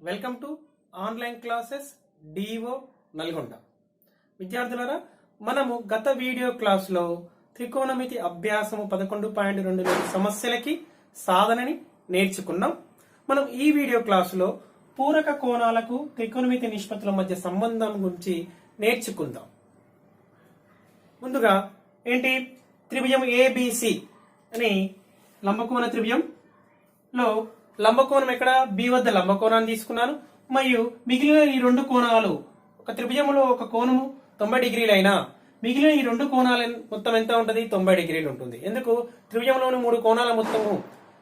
Welcome to online classes DO Nalgonda. విద్యార్థులారా, మనము గత వీడియో క్లాసులో త్రికోణమితి అభ్యాసము 11.2 సమస్యలకి సాధనని నేర్చుకున్నాం. మనం ఈ వీడియో క్లాసులో పూరక కోణాలకు త్రికోణమితి నిష్పత్తుల మధ్య సంబంధం గురించి నేర్చుకుందాం. ముందుగా ఏంటి, త్రిభుజం ఏబిసి అని లంబకోణ త్రిభుజంలో లంబకోణం ఎక్కడ బి వద్ద లంబకోణాన్ని తీసుకున్నాను. మరియు మిగిలిన ఈ రెండు కోణాలు, ఒక త్రిభుజంలో ఒక కోణము 90 డిగ్రీలు అయినా మిగిలిన ఈ రెండు కోణాల మొత్తం ఎంత ఉంటుంది? 90 డిగ్రీలు ఉంటుంది. ఎందుకు? త్రిభుజంలోని మూడు కోణాల మొత్తము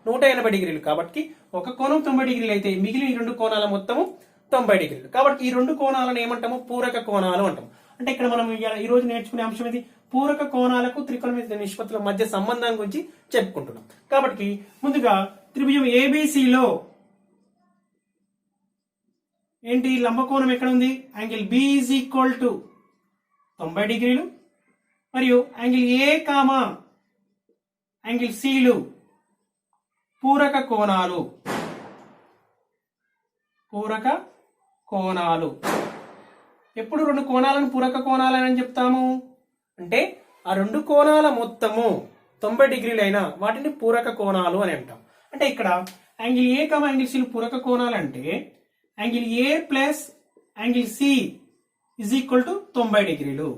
180 డిగ్రీలు. కాబట్టి ఒక కోణం 90 డిగ్రీలు అయితే మిగిలిన ఈ రెండు కోణాల మొత్తము 90 డిగ్రీలు. కాబట్టి ఈ రెండు కోణాలను ఏమంటాము? పూరక కోణాలు అంటాము. అంటే ఇక్కడ మనం ఈ రోజు నేర్చుకునే అంశం ఇది పూరక కోణాలకు త్రికోణమితి నిష్పత్తుల మధ్య సంబంధం గురించి చెప్పుకుంటున్నాం. కాబట్టి ముందుగా త్రిభుజం ఏబిసిలో ఏంటి, లంబకోణం ఎక్కడ ఉంది? Angle B is equal to 90 డిగ్రీలు మరియు యాంగిల్ ఏ కామా యాంగిల్ సిలు పూరక కోణాలు. పూరక కోణాలు ఎప్పుడు రెండు కోణాలను పూరక కోణాలని చెప్తాము అంటే ఆ రెండు కోణాల మొత్తము 90 డిగ్రీలు అయినా వాటిని పూరక కోణాలు అని అంటాం. అంటే ఇక్కడ angle A comma angle C పూరక కోణాలు అంటే angle A plus angle C is equal to 90 డిగ్రీలు.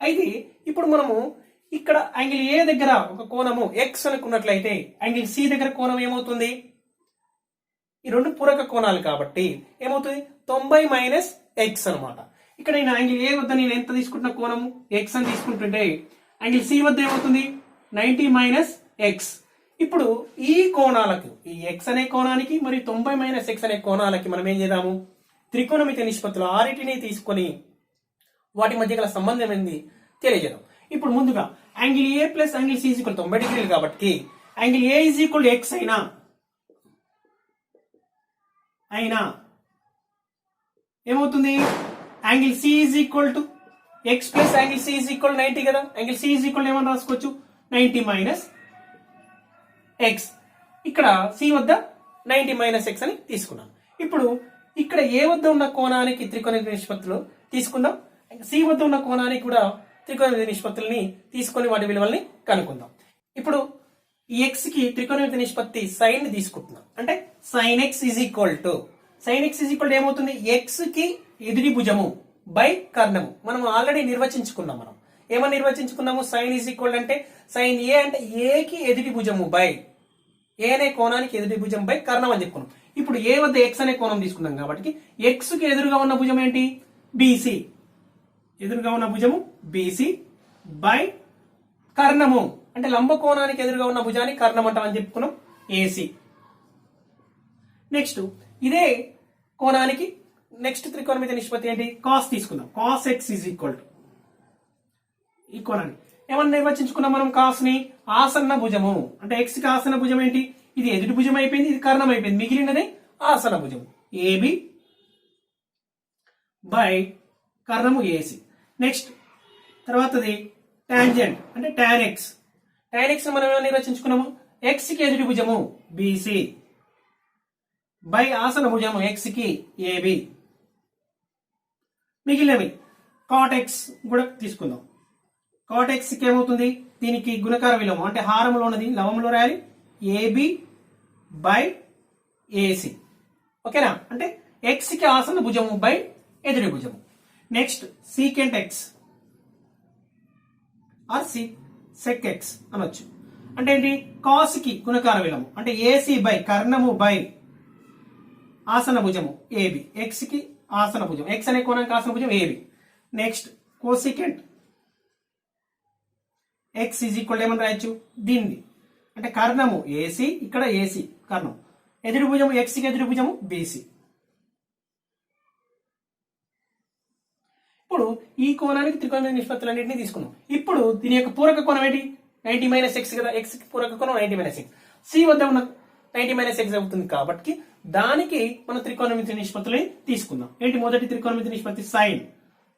అయితే ఇప్పుడు మనము ఇక్కడ యాంగిల్ ఏ దగ్గర ఒక కోణము ఎక్స్ అనుకున్నట్లయితే యాంగిల్ సి దగ్గర కోణం ఏమవుతుంది? ఈ రెండు పూరక కోణాలు కాబట్టి ఏమవుతుంది? 90 మైనస్ ఎక్స్ అనమాట. ఇక్కడ నేను యాంగిల్ ఏ వద్ద నేను ఎంత తీసుకుంటున్న కోణము ఎక్స్ అని తీసుకుంటుంటే యాంగిల్ సి వద్ద ఏమవుతుంది? 90 మైనస్ ఎక్స్. ఇప్పుడు ఈ కోణాలకు, ఈ ఎక్స్ అనే కోణానికి మరియు 90 మైనస్ ఎక్స్ అనే కోణాలకి మనం ఏం చేద్దాము? త్రికోణమితి నిష్పత్తులు ఆరిటిని తీసుకొని వాటి మధ్య గల సంబంధం ఏంది తెలియజేద్దాం. ఇప్పుడు ముందుగా angle A plus angle C equal 90 డిగ్రీలు కాబట్టి angle A is equal X అయినా ఏమవుతుంది? Angle C is equal to X plus angle C is equal 90 కదా. యాంగిల్ సి ఈజ్ ఈక్వల్ ఏమని రాసుకోవచ్చు? 90 మైనస్ ఎక్స్. ఇక్కడ సి వద్ద 90 మైనస్ ఎక్స్ అని తీసుకున్నాం. ఇప్పుడు ఇక్కడ ఏ వద్ద ఉన్న కోణానికి త్రికోణమితి నిష్పత్తులు తీసుకుందాం. సి వద్ద ఉన్న కోణానికి కూడా త్రికోణమితి నిష్పత్తుల్ని తీసుకొని వాటి విలువల్ని కనుక్కుందాం. ఇప్పుడు ఈ ఎక్స్ కి త్రికోణమితి నిష్పత్తి సైన్ తీసుకుంటున్నాం. అంటే sign X is equal to ఏమవుతుంది? ఎక్స్ కి ఎదుటి భుజము బై కర్ణము. మనం ఆల్రెడీ నిర్వచించుకున్నాం. మనం ఏమని నిర్వచించుకున్నాము? సైన్ ఈజ్ ఈక్వల్ అంటే సైన్ ఏ అంటే ఏ కి ఎదుటి భుజము బై ఏ అనే కోణానికి ఎదుటి భుజం బై కర్ణం అని చెప్పుకున్నాం. ఇప్పుడు ఏ వద్ద ఎక్స్ అనే కోణం తీసుకున్నాం కాబట్టి ఎక్స్ కి ఎదురుగా ఉన్న భుజం ఏంటి? బీసీ. ఎదురుగా ఉన్న భుజము బీసీ బై కర్ణము అంటే లంబ కోణానికి ఎదురుగా ఉన్న భుజాన్ని కర్ణం అంటామని చెప్పుకున్నాం, ఏసీ. నెక్స్ట్ ఇదే కోణానికి నెక్స్ట్ త్రికోణమితి నిష్పత్తి ఏంటి? కాస్ తీసుకుందాం. Cos X is equal to ఈ కోణాన్ని ఏమన్నా నిర్వచించుకున్నాం మనం? కాస్ ని ఆసన్న భుజము అంటే ఎక్స్ కి ఆసన్న భుజం ఏంటి? ఇది ఎదుటి భుజం అయిపోయింది, ఇది కర్ణం అయిపోయింది, మిగిలినదే ఆసన భుజం ఏబి బై కర్ణము ఏసి. నెక్స్ట్ తర్వాతది టాంజెంట్ అంటే టాన్ ఎక్స్. టాన్ ఎక్స్ మనం ఏమైనా నిర్వచించుకున్నాము? ఎక్స్ కి ఎదుటి భుజము బీసీ బై ఆసన భుజము ఎక్స్ కి ఏబి. మిగిలినవి కాట్ ఎక్స్ కూడా తీసుకుందాం. కాట్ ఎక్స్ కి ఏమవుతుంది? దీనికి గుణకార విలోమం అంటే హారంలో ఉన్నది లవంలో రాయాలి, ఏబి బై ఏసి. ఓకేనా? అంటే ఎక్స్ కి ఆసన భుజము బై ఎదుటి భుజము. Next secant X or sec X అనొచ్చు. అంటే ఏంటి? కాస్ కి గుణకార విలోమం అంటే ఏసీ బై కర్ణము బై ఆసన భుజము ఏబి. ఎక్స్ కి ఆసన భుజం, ఎక్స్ అనే కోణానికి ఆసన భుజం AB. Next cosecant X is equal ఏమని రాయొచ్చు? దీన్ని అంటే కర్ణము ఏసీ, ఇక్కడ ఏసీ కర్ణం, ఎదురు భుజము ఎక్స్ కి ఎదురు భుజము బీసీ. ఇప్పుడు ఈ కోణానికి త్రికోణమితి నిష్పత్తులన్నింటినీ తీసుకున్నాం. ఇప్పుడు దీని యొక్క పూరక కోణం ఏంటి? 90 మైనస్ ఎక్స్ కదా. ఎక్స్ కి పూరక కోణం 90 మైనస్ ఎక్స్. సి వద్ద ఉన్న 90 మైనస్ ఎక్స్ అవుతుంది కాబట్టి దానికి మనం త్రికోణమితి నిష్పత్తులని తీసుకుందాం. ఏంటి మొదటి త్రికోణమితి నిష్పత్తి?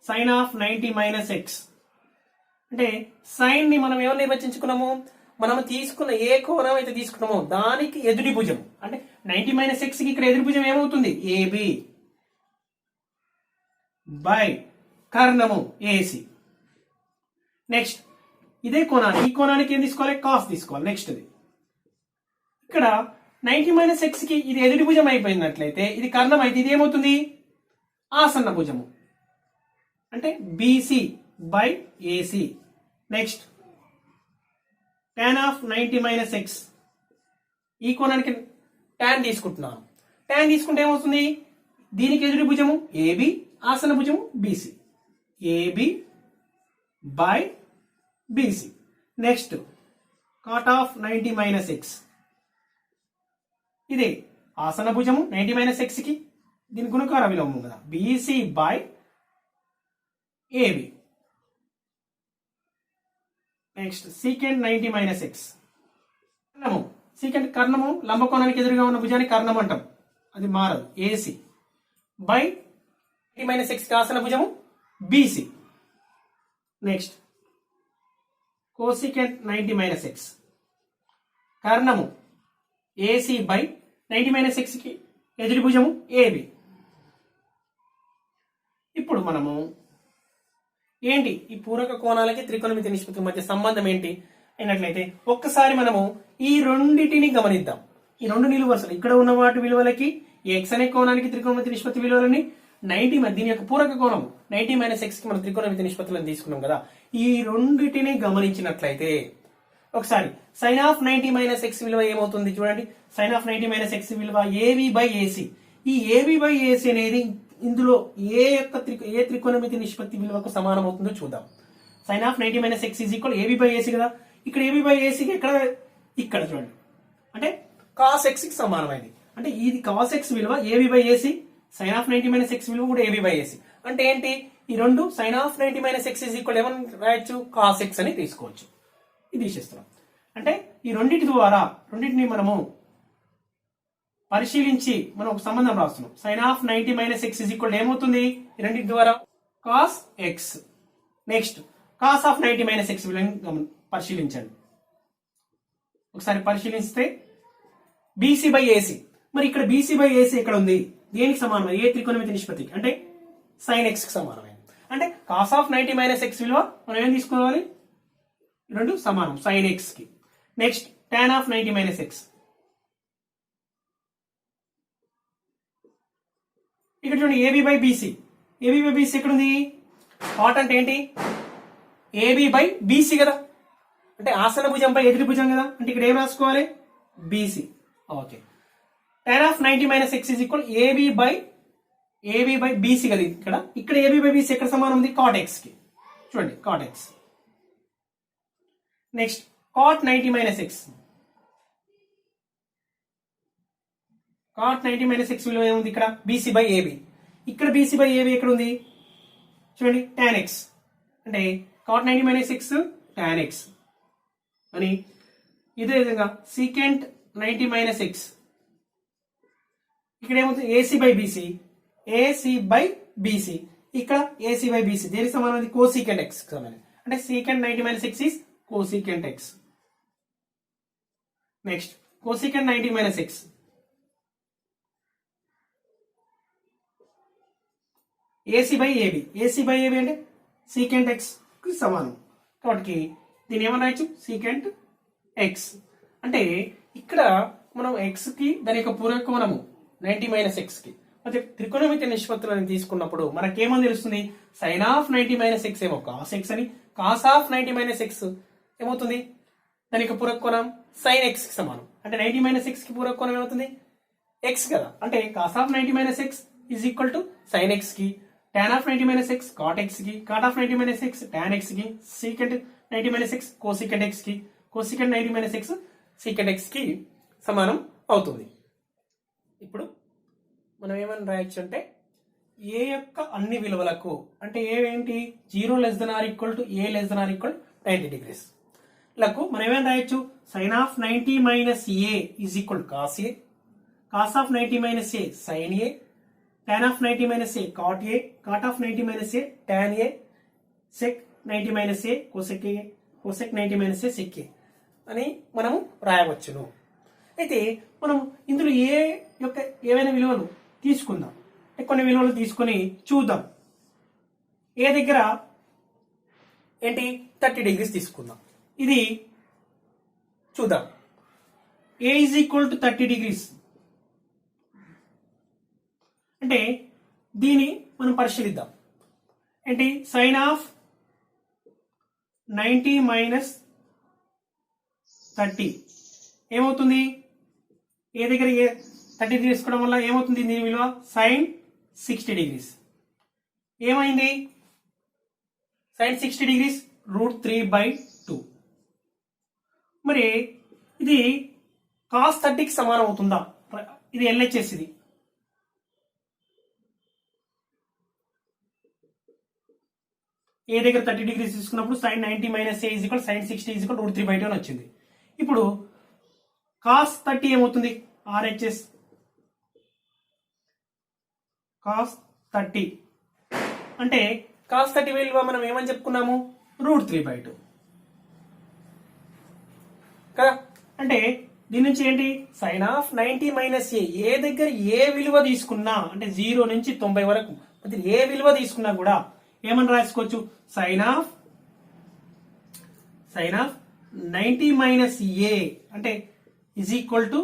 Sine of 90 minus X. అంటే సైన్ ని మనం ఏమని నిర్వచించుకున్నాము? మనం తీసుకున్న ఏ కోణం అయితే తీసుకున్నామో దానికి ఎదుటి భుజం అంటే 90 - x కి ఇక్కడ ఎదుటి భుజం ఏమవుతుంది ఏబి బై కర్ణము ఏసి. నెక్స్ట్ ఇదే కోణాన్ని ఈ కోణానికి ఏం తీసుకోవాలి కాస్ తీసుకోవాలి. నెక్స్ట్ ఇది ఇక్కడ 90 - x కి ఇది ఎదుటి భుజం అయిపోయినట్లయితే ఇది కర్ణం అయితే ఇది ఏమవుతుంది ఆసన్న భుజము అంటే BC by AC. Next tan of 90 - x ఈ కోణానికి tan తీసుకుంటున్నాను. tan తీసుకుంటే ఏమవుతుంది దీనికి ఎదుటి భుజము ఏబి ఆసన భుజము BC AB by BC. Next cot of 90 - x ఇదే ఆసన భుజము 90 - x కి దీని గుణకార విలోమం కదా BC by AB. Next secant 90 - x కర్ణము సీకెంట్ కర్ణము లంబకోణానికి ఎదురుగా ఉన్న భుజాన్ని కర్ణం అంటాం అది మారదు ఏసీ బై 90 - x కి ఆసన భుజము బీసీ. నెక్స్ట్ కోసికెంట్ 90 - x కర్ణము ఏసీ బై 90 - x కి ఎదురు భుజము ఏబి. ఇప్పుడు మనము ఏంటి ఈ పూరక కోణాలకి త్రికోణమితి నిష్పత్తుల మధ్య సంబంధం ఏంటి అయినట్లయితే ఒక్కసారి మనము ఈ రెండిటిని గమనిద్దాం. ఈ రెండు నిలువు వరుసలు ఇక్కడ ఉన్న వాటి విలువలకి ఎక్స్ అనే కోణానికి త్రికోణమితి నిష్పత్తి విలువలని 90 దీని యొక్క పూరక కోణం 90 - x కి మనం త్రికోణమితి నిష్పత్తులను తీసుకున్నాం కదా ఈ రెండిటిని గమనించినట్లయితే ఒకసారి సైన్ ఆఫ్ 90 - x విలువ ఏమవుతుంది చూడండి. సైన్ ఆఫ్ 90 - x విలువ ఏబి బై ఏసీ. ఈ ఏబి బై ఏసీ అనేది ఇందులో ఏ త్రికోణమితి నిష్పత్తి విలువకు సమానం అవుతుందో చూద్దాం. Sine of 90 - x is equal AB by AC కదా. ఇక్కడ ఏబి బై ఏసీకి ఇక్కడ చూడండి అంటే కాస్ ఎక్స్ కి సమానమైంది. అంటే ఇది కాస్ ఎక్స్ విలువ AB by AC sine of 90 - x విలువ కూడా ఏబి బై ఏసీ. అంటే ఏంటి ఈ రెండు sine of 90 - x is equal ఏమని రాయొచ్చు కాస్ ఎక్స్ అని తీసుకోవచ్చు. ఇది తీసేస్తున్నాం. అంటే ఈ రెండింటిని మనము పరిశీలించి మనం ఒక సంబంధం రాస్తున్నాం. Sine of 90 - x is equal ఏమవుతుంది ఈ రెండింటి ద్వారా cos x. Next cos of 90 - x విలువని పరిశీలించండి. ఒకసారి పరిశీలిస్తే బీసీ బై ఏసీ. మరి ఇక్కడ బీసీ బై ఏసీ ఎక్కడ ఉంది దేనికి సమానం ఏ త్రికోణమితి నిష్పత్తికి అంటే సైన్ ఎక్స్ కి సమానమైంది. అంటే కాస్ ఆఫ్ 90 - x విలువ మనం ఏం తీసుకోవాలి రెండు సమానం సైన్ ఎక్స్ కి. నెక్స్ట్ tan ఆఫ్ 90 - x ఇక్కడ చూడండి AB by BC. AB by BC ఎక్కడ ఉంది కాట్ అంటే ఏంటి ఏబి బై బీసీ కదా అంటే ఆసన భుజంపై ఎదురు భుజం కదా అంటే ఇక్కడ ఏం రాసుకోవాలి BC. Okay tan of 90 - x is equal AB by BC కదా ఇక్కడ ఏబి బై బీసీ ఎక్కడ సమానం ఉంది కాట్ ఎక్స్ కి చూడండి cot X. Next cot 90 - x cot 90 - x విలువ ఏముంది ఇక్కడ బీసీ బై ఏబి. ఇక్కడ బీసీ బై ఏబి ఎక్కడ ఉంది చూడండి tan x అంటే cot 90 - x tan x అని. ఇదే విధంగా సీకెంట్ 90 - x ఇక్కడ ఏమవుతుంది ఏసీ బై బీసీ ఇక్కడ ఏసీ బై బీసీ దేనికి సమానం కోసీకెంట్ ఎక్స్ సమానం అంటే secant 90 - x is cosecant x. Next cosecant 90 - x AC by AB అంటే సీకెంట్ ఎక్స్ కి సమానం కాబట్టి దీని ఏమన్నా రాయొచ్చు సీకెంట్ ఎక్స్. అంటే ఇక్కడ మనం ఎక్స్ కి దాని యొక్క పూరక కోణము 90 - x కి అయితే త్రికోణమితి నిష్పత్తులను తీసుకున్నప్పుడు మనకేమని తెలుస్తుంది సైన్ ఆఫ్ 90 - x ఏమో కాస్ ఎక్స్ అని కాస్ ఆఫ్ 90 - x ఏమవుతుంది దాని యొక్క పూరక కోణం సైన్ ఎక్స్ కి సమానం. అంటే 90 - x కి పూరక కోణం ఏమవుతుంది ఎక్స్ కదా అంటే cos of 90 - x is equal to sign X కి tan of 90 - x cot x కి cot of 90 - x tan x కి secant 90 - x cosecant x కి cosecant 90 - x secant x కి సమానం అవుతుంది. ఇప్పుడు మనం ఏమని రాయొచ్చు అంటే ఏ యొక్క అన్ని విలువలకు అంటే ఏ ఏంటి 0 <= a <= 90 degrees లకు మనం ఏమని రాయొచ్చు sin of 90 - a is equal cos a cos of 90 - a sin a tan of 90 - a cot a cot of 90 - a tan a sec 90 - a cosec 90 - a sec a. అని మనము రాయవచ్చును. అయితే మనం ఇందులో ఏవైనా విలువలు తీసుకుందాం. కొన్ని విలువలు తీసుకొని చూద్దాం. ఏ దగ్గర ఏంటి 30 డిగ్రీస్ తీసుకుందాం. ఇది చూద్దాం. ఏ ఈజ్ ఈక్వల్ టు 30 డిగ్రీస్ అంటే దీన్ని మనం పరిశీలిద్దాం. ఏంటి సైన్ ఆఫ్ 90 మైనస్ 30 ఏమవుతుంది? ఏ దగ్గర 30 తీసుకోవడం వల్ల ఏమవుతుంది? దీని విలువ సైన్ 60 డిగ్రీస్. ఏమైంది? Sine 60 degrees √3/2. మరి ఇది కాస్ 30కి సమానం అవుతుందా? ఇది LHS. ఇది ఏ దగ్గర 30 డిగ్రీస్ తీసుకున్నప్పుడు సైన్ 90 మైనస్ ఏ ఈక్వల్ సైన్ 60 ఈక్వల్ √3/2 అని వచ్చింది. ఇప్పుడు కాస్ 30 ఏమవుతుంది? RHS కాస్ 30 అంటే కాస్ 30 విలువ మనం ఏమని చెప్పుకున్నాము? √3/2 కదా. అంటే దీని నుంచి ఏంటి? సైన్ ఆఫ్ 90 మైనస్ ఏ దగ్గర ఏ విలువ తీసుకున్నా అంటే 0 నుంచి 90 వరకు ఏ విలువ తీసుకున్నా కూడా ఏమని రాసుకోవచ్చు? సైన్ ఆఫ్ 90 మైనస్ ఏ అంటే is equal to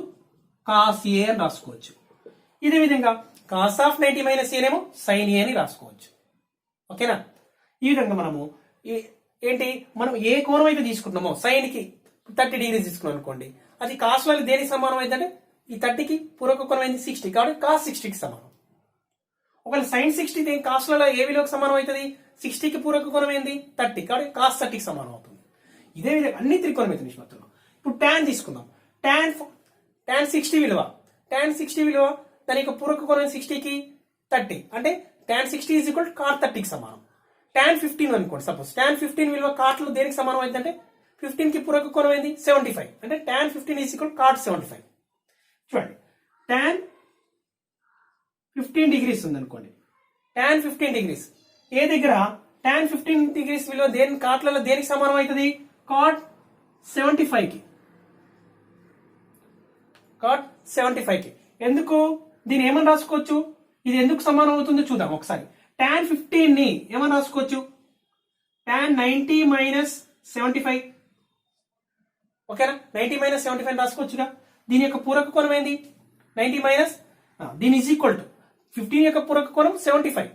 cos A అని రాసుకోవచ్చు. ఇదే విధంగా కాస్ ఆఫ్ 90 మైనస్ ఏనేమో సైన్ ఏ అని రాసుకోవచ్చు. ఓకేనా? ఈ విధంగా మనము ఏంటి మనం ఏ కోణం అయితే తీసుకుంటున్నామో సైన్ కి 30 డిగ్రీస్ తీసుకున్నాం అనుకోండి, అది కాస్ వల్ల దేనికి సమానం అయిందంటే ఈ 30కి పూరక కోణం అయింది 60 కాబట్టి కాస్ 60కి సమానం. ఒకవేళ సైన్ 60 కాస్ వల్ల ఏ విలువకు సమానం అవుతుంది? 60కి పూరక కోణం ఏంది? 30 కాబట్టి కాస్ 30కి సమానం అవుతుంది. ఇదే విధంగా అన్ని త్రికోణమితి నిష్పత్తులు. ఇప్పుడు టాన్ తీసుకుందాం. టాన్ 60 విలువ దాని యొక్క పూరక కోణం 60కి 30 అంటే టాన్ 60 ఈజ్ ఈక్వల్ కాట్ 30కి సమానం. టాన్ 15 అనుకోండి. సపోజ్ టాన్ 15 విలువ కాట్లో దేనికి సమానం అయిందంటే 15కి పూరక కోణం ఏంది? 75 అంటే టాన్ 15 ఈజ్ ఈక్వల్ కాట్ 75. చూడండి, టాన్ 15 డిగ్రీస్ ఉంది అనుకోండి. టాన్ 15 డిగ్రీస్ ఏ దగ్గర టాన్ 15 డిగ్రీస్ విలువ కాట్లలో దేనికి సమానం అవుతుంది? కాట్ 75కి. కాట్ 75కి. ఎందుకు? దీన్ని ఏమని రాసుకోవచ్చు? ఇది ఎందుకు సమానం అవుతుందో చూద్దాం ఒకసారి. టాన్ 15 ని ఏమని రాసుకోవచ్చు? Tan 90 minus 75. ఓకేనా? 90 మైనస్ 75 రాసుకోవచ్చుగా. దీని యొక్క పూరక కోణం ఏంది? 90 మైనస్ దీని ఈజ్ ఈక్వల్ టు 15 యొక్క పూరక కోణం 75,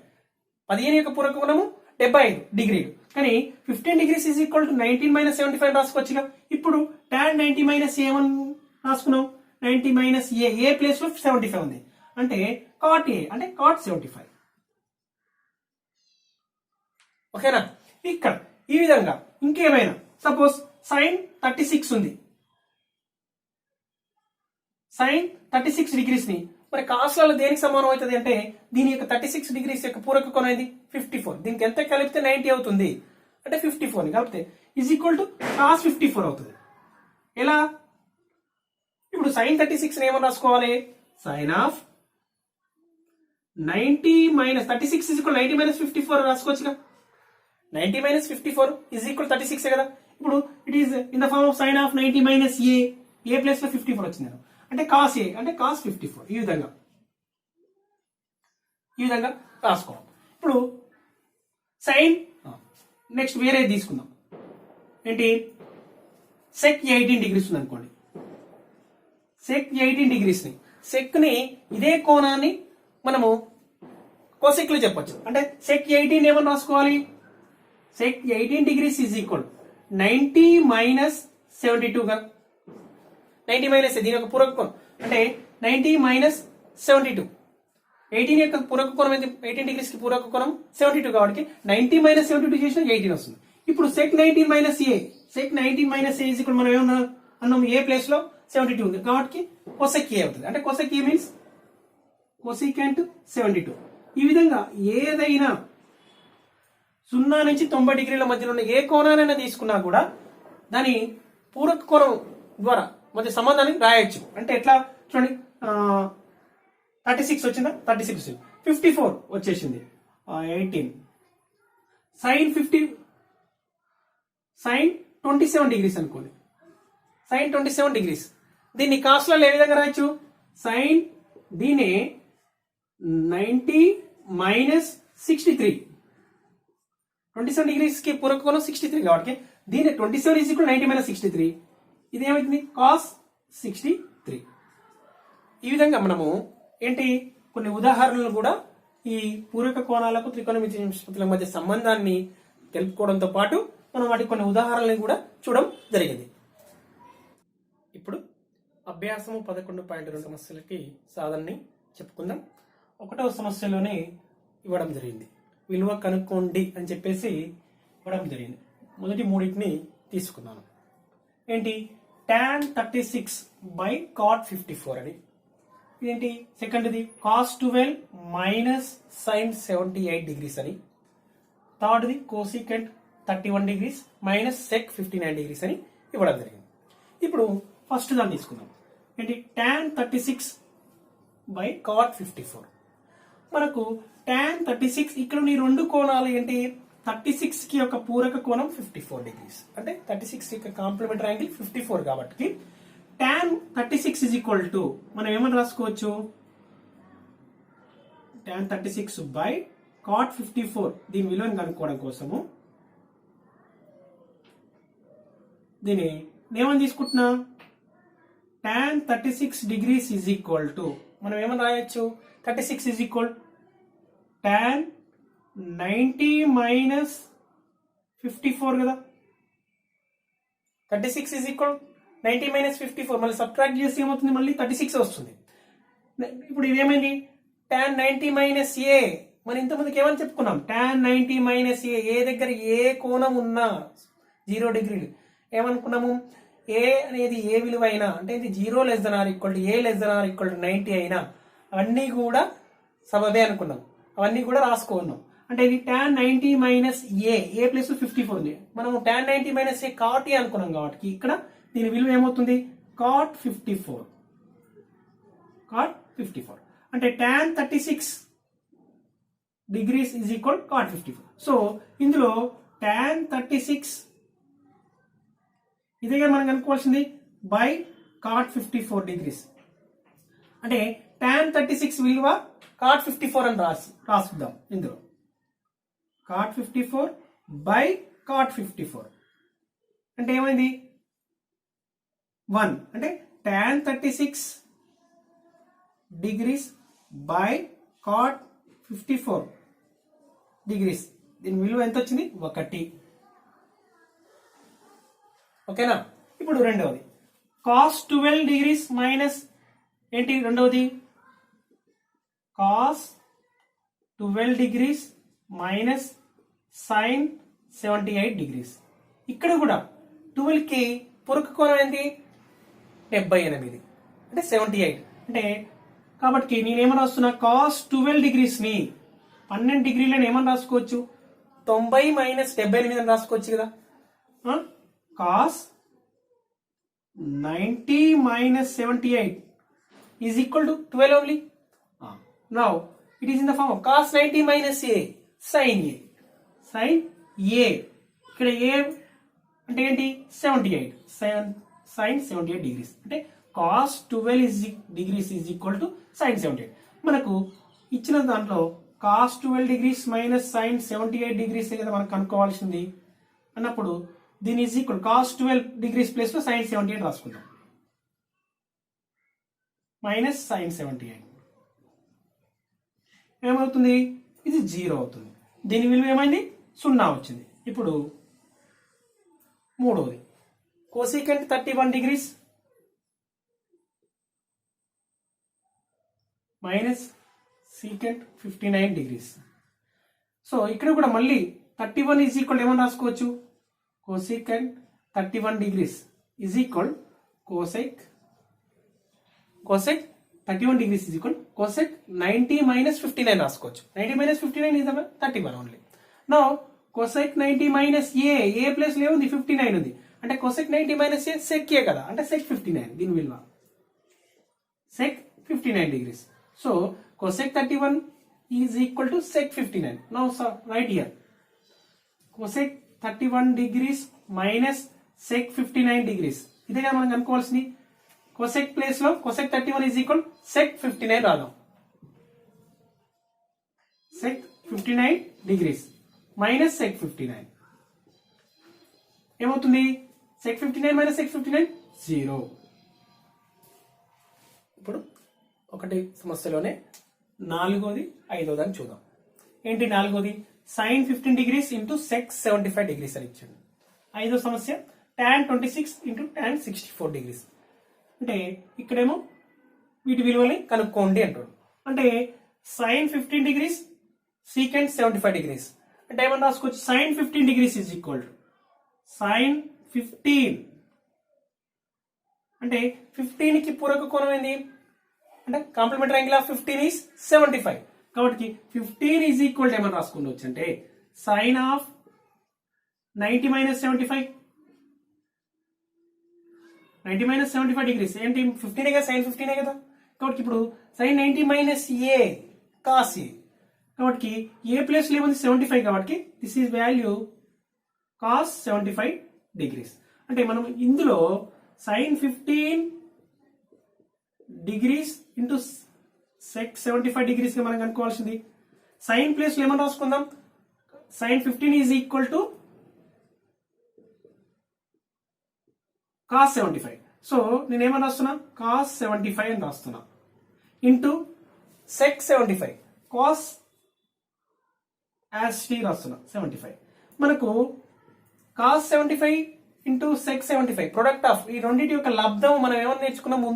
15 యొక్క పూరక కోణము 75 డిగ్రీలు. కానీ 15 degrees is equal to 19 minus 75 రాసుకోవచ్చుగా. ఇప్పుడు టాన్ 90 మైనస్ ఏమని రాసుకున్నాం? 90 మైనస్ ఏ ప్లేస్ లో 75 ఉంది అంటే కాట్ ఏ అంటే కాట్ 75. ఓకేనా? ఇక్కడ ఈ విధంగా ఇంకేమైనా సపోజ్ సైన్ 36 ఉంది. సైన్ 36 డిగ్రీస్ ని మరి కాస్లలో దేనికి సమానం అవుతుంది అంటే దీని యొక్క 36 డిగ్రీస్ యొక్క పూరక కోణం ఏంది? 54. దీనికి ఎంత కలిపితే 90 అవుతుంది అంటే 54 ని కలిపితే ఈజ్ ఈక్వల్ టు కాస్ 54 అవుతుంది. ఎలా? ఇప్పుడు సైన్ 36 ఏమని రాసుకోవాలి? Sine of 90 minus 36 is equal 90 minus 54 రాసుకోవచ్చుగా. 90 మైనస్ 54 ఈజ్ ఈక్వల్ 36 కదా. ఇప్పుడు it is in the form of sine of 90 minus A place లో 54 వచ్చింది అంటే కాస్ ఏ అంటే కాస్ 54. ఈ విధంగా రాసుకోవాలి. ఇప్పుడు సైన్ నెక్స్ట్ వేరే తీసుకుందాం. ఏంటి? సెక్ 18 డిగ్రీస్ ఉంది అనుకోండి. సెక్ 18 డిగ్రీస్ ని ఇదే కోణాన్ని మనము కోసెక్ లో చెప్పొచ్చు. అంటే సెక్ 18 ఏమని రాసుకోవాలి? Sec 18 degrees is equal 90 minus 72 గా. 90 మైనస్ దీని యొక్క పూరక కోణం అంటే 90 మైనస్ 72. 18 యొక్క పూరక కోణం ఏంటి? 18 డిగ్రీస్ కి పూరక కోణం 72 కాబట్టి 90 మైనస్ 72 చేసిన 18 వస్తుంది. ఇప్పుడు sec 19 minus A is equal మనం ఏమన్నా అన్నాం? ఏ ప్లేస్ లో 72 ఉంది కాబట్టి కొసెక్ ఏ అవుతుంది. అంటే కొసెక్ ఏ మీన్స్ కొసికెంట్ 72. ఈ విధంగా ఏదైనా 0 నుంచి 90 డిగ్రీల మధ్యలో ఉన్న ఏ కోణానైనా తీసుకున్నా కూడా దాని పూరక కోణం ద్వారా మధ్య సంబంధాన్ని రాయొచ్చు. అంటే ఎట్లా చూడండి, 36 వచ్చిందా? 36 వచ్చింది. 54 వచ్చేసింది. 18 సైన్ 27 డిగ్రీస్ అనుకోండి. Sine 27 degrees. దీన్ని కాస్ట్లలో ఏ విధంగా రాయొచ్చు? Sign దీనే 90 minus 63. 27 డిగ్రీస్ కి పూరక కోణం 63 కాబట్టి దీని 27 ఈజ్ ఈక్వల్ 90 మైనస్ 63. ఇది ఏమైతుంది? కాస్ 63. ఈ విధంగా మనము ఏంటి కొన్ని ఉదాహరణలు కూడా ఈ పూరక కోణాలకు త్రికోణమితి నిష్పత్తుల మధ్య సంబంధాన్ని తెలుపుకోవడంతో పాటు మనం వాటి కొన్ని ఉదాహరణలను కూడా చూడడం జరిగింది. ఇప్పుడు అభ్యాసము 11.2 సమస్యలకి సాధనని చెప్పుకుందాం. 1వ సమస్యలోనే ఇవ్వడం జరిగింది, విలువ కనుక్కోండి అని చెప్పేసి ఇవ్వడం జరిగింది. మొదటి మూడింటిని తీసుకున్నాను. ఏంటి? tan 36 బై cot 54 అని. ఇదేంటి? సెకండ్ది cos 12 మైనస్ sin 78 డిగ్రీస్ అని. థర్డ్ది cosecant 31 degrees minus sec 59 degrees అని ఇవ్వడం జరిగింది. ఇప్పుడు ఫస్ట్ దాన్ని తీసుకుందాం. ఏంటి? tan 36 by cot 54. మనకు tan 36 ఇక్కడ ఈ రెండు కోణాలు ఏంటి? 36 కి యొక్క పూరక కోణం 54 డిగ్రీస్, అంటే 36 యొక్క కాంప్లిమెంటరీ యాంగిల్ 54 కాబట్టి tan 36 ఇజ్ ఈక్వల్ టు మనం ఏమని రాసుకోవచ్చు? tan 36 by cot 54. దీని విలువను కనుక్కోవడం కోసము దీన్ని ఏమని తీసుకుంటున్నా? tan 36 degrees is equal to మనం ఏమని రాయొచ్చు? 36 ఇజ్ ఈక్వల్ tan 90 మైనస్ 54 కదా. 36 ఇజ్ ఈక్వల్ 90 మైనస్ 54. మళ్ళీ సబ్ట్రాక్ట్ చేసి ఏమవుతుంది? మళ్ళీ 36 వస్తుంది. ఇప్పుడు ఇదేమైంది? tan 90 మైనస్ ఏ. మరి ఇంతమందికి ఏమని చెప్పుకున్నాం? tan 90 మైనస్ ఏ దగ్గర ఏ కోణం ఉన్నా 0 డిగ్రీలు ఏమనుకున్నాము? ఏ అనేది ఏ విలువ అయినా, అంటే ఇది 0 less than or equal to A less than or equal to 90 అయినా అవన్నీ కూడా సబబే అనుకున్నాం, అవన్నీ కూడా రాసుకున్నాం. అంటే ఇది tan 90 మైనస్ ఏ ప్లస్ 54 ఉంది. మనము tan 90 మైనస్ ఏ cot ఏ అనుకున్నాం కాబట్టి ఇక్కడ దీని విలువ ఏమవుతుంది? cot 54. cot 54 అంటే tan 36 degrees is equal cot 54. So ఇందులో tan 36 ఇదిగా మనం కనుక్కోవాల్సింది బై cot 54 డిగ్రీస్. అంటే tan 36 విలువ cot 54 అని రాసుద్దాం. ఇందులో cot 54 బై cot 54 అంటే ఏమైంది? 1. అంటే tan 36 degrees by cot 54 degrees. దీని విలువ ఎంత వచ్చింది? 1. ఓకేనా? ఇప్పుడు రెండవది cos 12 డిగ్రీస్ మైనస్ ఏంటి? రెండవది cos 12 degrees minus sin 78 degrees. ఇక్కడ కూడా 12 కి పూరక కోణం ఏంటి? 78 అంటే 78. అంటే కాబట్టి నేనేమని రాస్తున్నా? cos 12 డిగ్రీస్ ని 12 డిగ్రీలను ఏమని రాసుకోవచ్చు? 90 మైనస్ 78 అని రాసుకోవచ్చు కదా. cos 90 minus 78 is equal to 12 only. Now it is in the form of cos 90 minus a sin a. sin a ఇక్కడ a అంటే ఏంటి? 78. sin 78 డిగ్రీస్ అంటే cos 12 degrees is equal to sin 78. మనకు ఇచ్చిన దాంట్లో cos 12 degrees minus sin 78 degrees కదా మనకు కనుక్కోవాల్సింది అన్నప్పుడు దీని is equal cos 12 degrees plus లో sin 78 రాసుకుందాం. మైనస్ sin 78 ఏమవుతుంది? ఇది 0 అవుతుంది. దీని విలువ ఏమైంది? 0 వచ్చింది. ఇప్పుడు మూడవది cosecant 31 degrees minus secant 59 degrees. So ఇక్కడ కూడా మళ్ళీ 31 ఈజ్ ఈక్వల్ ఏమని రాసుకోవచ్చు? cosecant 31 degrees is equal cosec 31 degrees is equal cosec 90 minus 59 రాసుకోవచ్చు. 90 minus 59 is 31 only. Now cosec 90 minus a plus లో ఉంది 59 ఉంది. అంటే cosec 90 minus a sec a కదా, అంటే sec 59. దీని విలువ sec 59 degrees. So cosec 31 is equal to sec 59. Now right here cosec 31 degrees minus sec 59 degrees. ఇదే కదా మనం కనుక్కోవాల్సింది. కొసెక్ ప్లేస్ లో కొసెక్ 31 ఈజ్ ఈక్వల్ సెక్ 59 రాదాం. సెక్ 59 డిగ్రీస్ మైనస్ సెక్ 59 ఏమవుతుంది? Sec 59 minus sec 59 0. ఇప్పుడు ఒకటి సమస్యలోనే నాలుగోది ఐదోది అని చూద్దాం. ఏంటి నాలుగోది? Sine 15 degrees into sec 75 degrees అని ఇచ్చాడు. ఐదో సమస్య tan 26 ఇంటూ tan 64 డిగ్రీస్. అంటే ఇక్కడేమో వీటి విలువని కనుక్కోండి అంటాడు. అంటే సైన్ 15 డిగ్రీస్ సీకెంట్ 75 డిగ్రీస్ అంటే ఏమన్నా రాసుకోవచ్చు, sine 15 degrees is equal to sine 15 అంటే 15 కి పూరక కోణం ఏంది అంటే కాంప్లిమెంటరీ యాంగిల్ ఆఫ్ 15 ఈజ్ 75. కాబట్టి 15 ఈజ్ ఈక్వల్ టు ఏమని రాసుకోవచ్చు అంటే sine of 90 minus 75 90 minus 75 degrees ఏంటి 15 కదా, సైన్ 15 కదా. కాబట్టి ఇప్పుడు sine 90 minus A cos A, కాబట్టి ఏ ప్లేస్ లో ఏముంది 75, కాబట్టి this is value cos 75 degrees. అంటే మనం ఇందులో sine 15 degrees into sec 75 degrees గా మనం కనుక్కోవాల్సింది. సైన్ ప్లేస్ లో ఏమని రాసుకుందాం, sine 15 is equal to cos 75. So నేను ఏమని రాస్తున్నా, కాస్ 75 అని రాస్తున్నా into sec 75 cos as T రాస్తున్నా 75. మనకు cos 75 into sec 75 product of ఈ రెండింటి యొక్క లబ్ధం మనం ఏమని నేర్చుకున్నాము,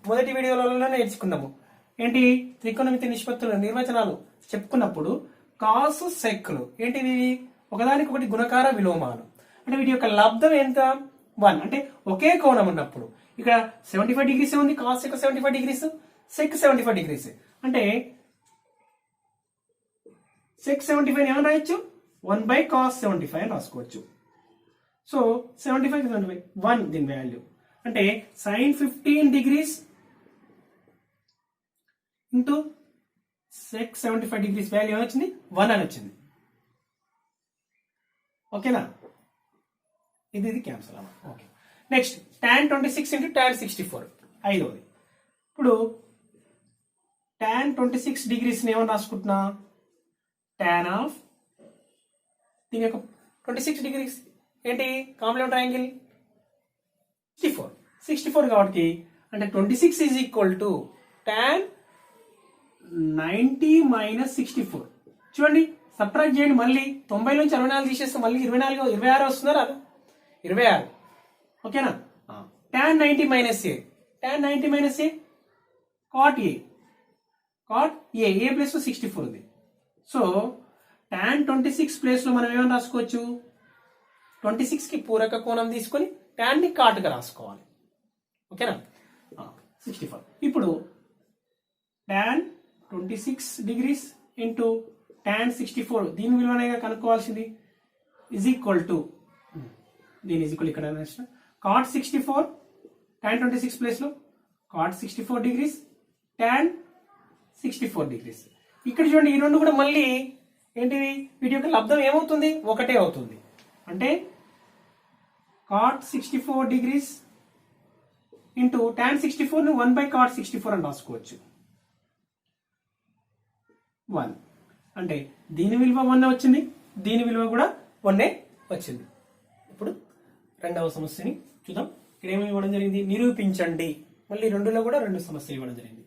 మొదటి వీడియోలలో నేర్చుకున్నాము. ఏంటి త్రికోణమితి నిష్పత్తుల నిర్వచనాలు చెప్పుకున్నప్పుడు కాసు సెక్లు ఏంటివి ఒకదానికి ఒకటి గుణకార విలోమాలు. అంటే వీటి యొక్క లబ్ధం ఎంత 1. అంటే ఒకే కోణం ఉన్నప్పుడు ఇక్కడ 75 డిగ్రీస్ ఉంది, కాస్ యొక్క 75 డిగ్రీస్, సెక్ 75 డిగ్రీస్. అంటే సెక్ 75 ఏమని రాయొచ్చు 1 బై కాస్ 75 అని రాసుకోవచ్చు. సో 75 1 దీని వాల్యూ అంటే sine 15 degrees into sec 75 degrees value ఏమొచ్చింది 1 అని వచ్చింది. ఓకేనా, ఇది క్యాన్సల్ అవ్వ. Okay, next tan 26 into tan 64 ఐదోది. ఇప్పుడు tan 26 డిగ్రీస్ ఏమని రాసుకుంటున్నా, tan ఆఫ్ దీని యొక్క 26 డిగ్రీస్ ఏంటి కాంప్లిమెంటరీ యాంగిల్ 64 కాబట్టి అంటే 26 is equal to tan 90 minus 64. చూడండి సబ్ట్రాక్ట్ చేయండి, మళ్ళీ 90 నుంచి 64 తీసేస్తే మళ్ళీ 26 వస్తున్నారు అది 26. ఓకేనా, tan 90 minus A, tan 90 minus A cot A, cot A plus 64 ఉంది. సో tan 26 ప్లేస్ లో మనం ఏమని రాసుకోవచ్చు, 26 కి పూరక కోణం తీసుకొని tan ని కాటుగా రాసుకోవాలి. ఓకేనా, 64. ఇప్పుడు tan 26 డిగ్రీస్ ఇంటూ tan 64 దీని విలువనే కనుక్కోవాల్సింది ఇజ్ ఈక్వల్ టు దీని ఈజ్ ఈక్వల్ ఇక్కడ కాట్ 64 tan 26 ప్లేస్ లో కాట్ 64 డిగ్రీస్ tan 64 డిగ్రీస్. ఇక్కడ చూడండి ఈ రెండు కూడా మళ్ళీ ఏంటివి వీటి యొక్క లబ్ధం ఏమవుతుంది ఒకటే అవుతుంది. అంటే కాట్ 64 డిగ్రీస్ ఇంటూ tan 64 ని 1 బై కాట్ 64 అని రాసుకోవచ్చు 1. అంటే దీని విలువ 1 వచ్చింది, దీని విలువ కూడా 1 వచ్చింది. ఇప్పుడు రెండవ సమస్యని చూద్దాం. ఇక్కడ ఏమి ఇవ్వడం జరిగింది, నిరూపించండి. మళ్ళీ రెండులో కూడా రెండు సమస్యలు ఇవ్వడం జరిగింది.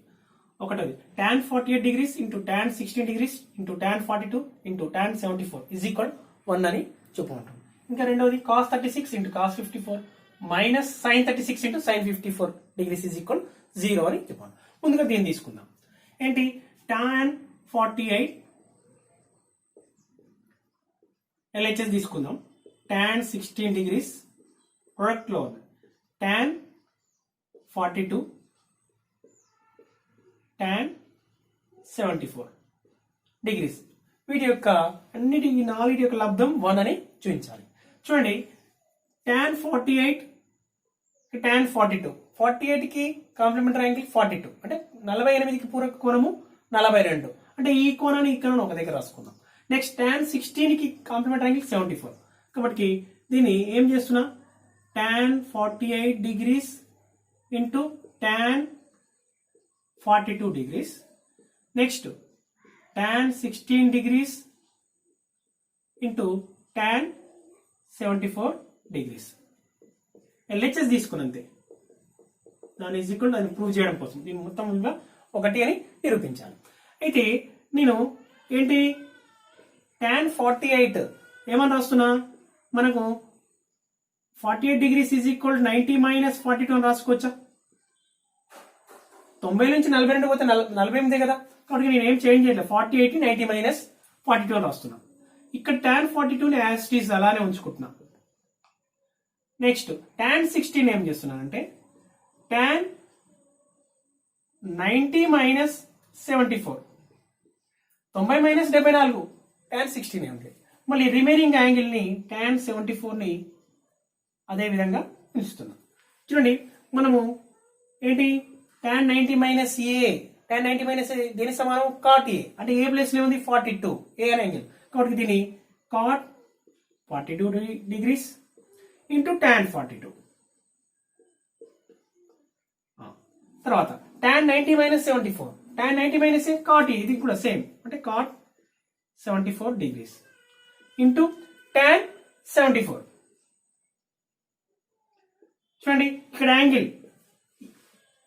ఒకటది tan 48 degrees into tan 16 degrees into tan 42 into tan 74 is equal 1 అని చెప్పుకుంటాం. ఇంకా రెండవది cos 36 into cos 54 minus sin 36 into sin 54 degrees is equal 0 అని చెప్పాను. ముందుగా దీన్ని తీసుకుందాం. ఏంటి tan 48 LHS తీసుకుందాం. tan 16 డిగ్రీస్ ప్రొడక్ట్ లో tan 42 tan 74 డిగ్రీస్. వీటి యొక్క అన్నిటి నాలుగు యొక్క లబ్ధం 1 అని చూపించాలి. చూడండి tan 48 tan 42 48 కి కాంప్లిమెంటరీ యాంగిల్ 42 అంటే 48 కి పూరక కోణము 42 అంటే ఈ కోణాన్ని ఇక్కడ ఒక దగ్గర రాసుకుందాం. నెక్స్ట్ tan 16 కి కాంప్లిమెంటరీ యాంగిల్ 74 కాబట్టి దీన్ని ఏం చేస్తున్నా tan 48 degrees into tan 42 degrees. Next tan 16 degrees into tan 74 degrees. LHS తీసుకున్నంతే దాని ఈజ్ ఈక్వల్ దాన్ని ప్రూవ్ చేయడం కోసం దీని మొత్తం విలువ 1 అని నిరూపించాలి. అయితే నేను ఏంటి tan 48 ఏమని రాస్తున్నా, మనకు 48 degrees ఈజ్ ఈక్వల్ 90 minus 42 అని రాసుకోవచ్చా? 90 నుంచి 42 పోతే 48 కదా, కాబట్టి నేను ఏం చేంజ్ చేయలేదు. 48 90 minus 42 అని రాస్తున్నా. ఇక్కడ tan 42 ని యాజ్ ఇట్ ఈజ్ అలానే ఉంచుకుంటున్నా. నెక్స్ట్ tan 16 ఏం చేస్తున్నానంటే tan 90 minus 74 90 minus 74 tan 16 ఏమిటి, మళ్ళీ రిమైనింగ్ యాంగిల్ ని tan 74 ని అదే విధంగా ఉంచుతున్నాం. చూడండి మనము ఏంటి tan 90 minus a tan 90 minus a దీని సమానం cot a, అంటే ఏ ప్లేస్ లో ఉంది 42 a అనే యాంగిల్, కాబట్టి దీని cot 42 degrees into tan 42. తర్వాత tan 90 minus 74 tan 90 minus a cot a, ఇది కూడా సేమ్ అంటే cot 74 degrees into tan 74. చూడండి ఇక్కడ యాంగిల్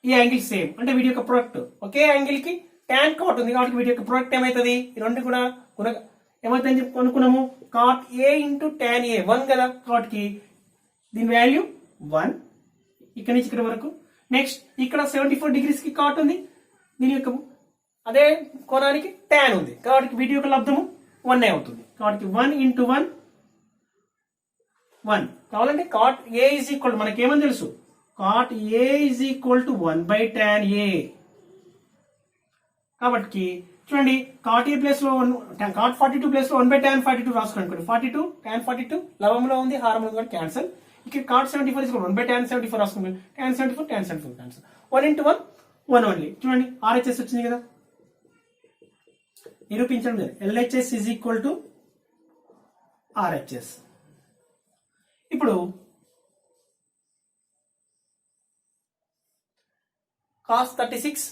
ఈ యాంగిల్ సేమ్ అంటే వీటి యొక్క ప్రొడక్ట్ ఒకే యాంగిల్ కి tan cot ఉంది కాబట్టి వీటి యొక్క ప్రొడక్ట్ ఏమవుతుంది, ఈ రెండు కూడా ఏమవుతుందని చెప్పి అనుకున్నాము cot a into tan a 1 కదా, కాబట్టి దీని వాల్యూ 1 ఇక్కడ నుంచి ఇక్కడ వరకు. నెక్స్ట్ ఇక్కడ 74 degrees కి cot ఉంది, దీని యొక్క అదే కోణానికి tan ఉంది కాబట్టి వీటి యొక్క లబ్ధము 1 అవుతుంది. కాబట్టి 1 into 1 1 కావాలంటే cot a is equal మనకి ఏమని తెలుసు cot a is equal to 1 by tan a. కాబట్టి చూడండి cot a ప్లేస్ లో cot 42 ప్లేస్ లో 1 by tan 42 రాసుకోండి. 42 tan 42 లవంలో ఉంది హారంలో ఉంది కాబట్టి క్యాన్సల్. ఇక్కడ cot 74 is equal 1 by tan 74 రాసుకోండి. tan 74 tan 74 cancel. 1 into 1 1 only. చూడండి RHS వచ్చింది కదా, నిరూపించడం లేదు. LHS is equal to RHS. ఇప్పుడు cos 36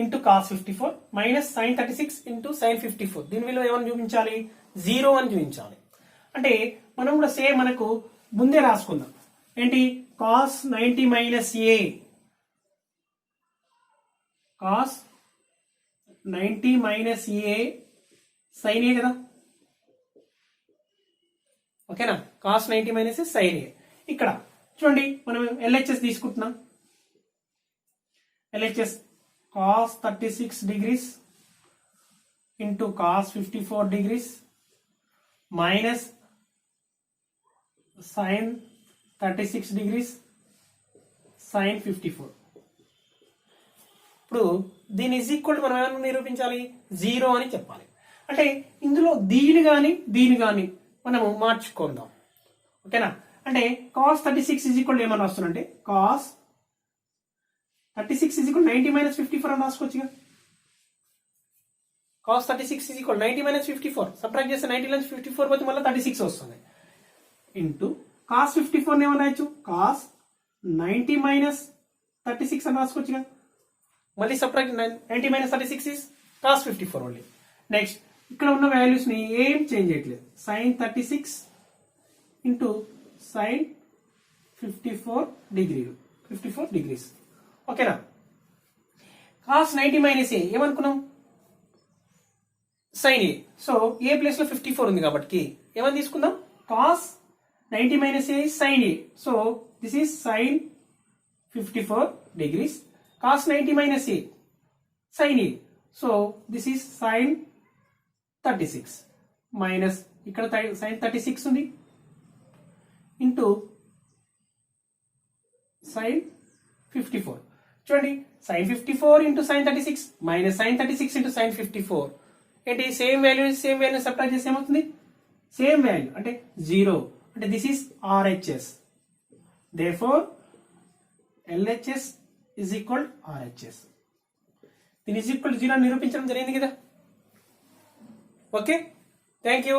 into cos 54 minus sin 36 into sin 54 దీని విలువ ఏమని చూపించాలి, 0 అని చూపించాలి. అంటే మనం కూడా సేమ్ మనకు ముందే రాసుకుందాం ఏంటి cos 90 minus a cos 90 minus a sin a కదా, ఓకేనా. cos 90 minus a sin a. ఇక్కడ చూడండి మనం LHS తీసుకుంటున్నాం. LHS cos 36 degrees into cos 54 degrees minus sin 36 degrees sin 54. ఇప్పుడు దీని ఈజ్ ఈక్వల్ టు మనం ఏమన్నా నిరూపించాలి 0 అని చెప్పాలి. అంటే ఇందులో దీని కానీ మనము మార్చుకుందాం, ఓకేనా. అంటే cos 36 ఈజ్ ఈక్వల్ ఏమని వస్తుందంటే cos 36 ఈజ్ ఈక్వల్ 90 minus 54 అని రాసుకోవచ్చుగా. cos 36 is equal 90 minus 54 subtract చేస్తే 90 నుంచి 54 పోతే మళ్ళీ 36 వస్తుంది. ఇంటూ cos 54 ఏమని రాయొచ్చు cos 90 minus 36 అని రాసుకోవచ్చుగా. మళ్ళీ subtract 90 minus 36 is cos 54 only. Next ఇక్కడ ఉన్న వాల్యూస్ ని ఏం చేంజ్ చేయట్లేదు. sin 36 ఇంటూ sin 54 degrees ఓకేనా. cos 90 minus a ఏమనుకున్నాం sin a, so A place లో 54 ఉంది కాబట్టి ఏమని తీసుకుందాం cos 90 minus a is sin a, so this is sin 54 degrees. cos 90 minus a sin a, so this is sin 36 minus ఇక్కడ sin 36 ఉంది into sin 54. చూడండి sin 54 into sin 36 minus sin 36 into sin 54 ఏంటి same value subtract చేస్తే ఏమవుతుంది same value అంటే 0 అంటే this is RHS. therefore LHS is equal RHS. దీని is equal 0 నిరూపించడం జరిగింది కదా. Okay, thank you.